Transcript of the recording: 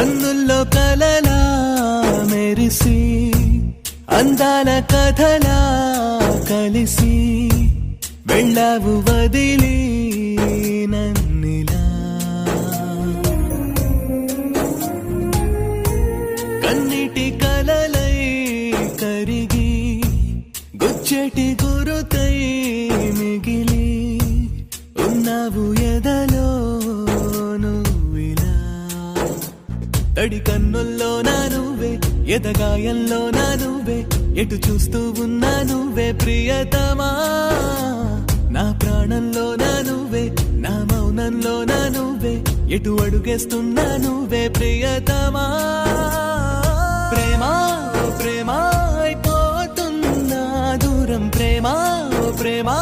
కన్నుల్లో కలలా మెరిసి అందాల కథలా కలిసి వెళ్ళావు వదిలి నన్నిలా కన్నిటి కలలై కరిగి గుచ్చెటి గురుతై మిగిలి ఉన్నావు ఎదలో నువ్విలా తడి కన్నుల్లో నా నువ్వే ఎదగాయంలో నా నువ్వే ఎటు చూస్తూ ఉన్నా నువ్వే ప్రియతమా నా ప్రాణంలో నా నువ్వే నా మౌనంలో నా నువ్వే ఎటు అడుగేస్తున్నా నువ్వే ప్రియతమా ప్రేమా ఓ ప్రేమా అయిపోతున్నా దూరం ప్రేమా ఓ ప్రేమా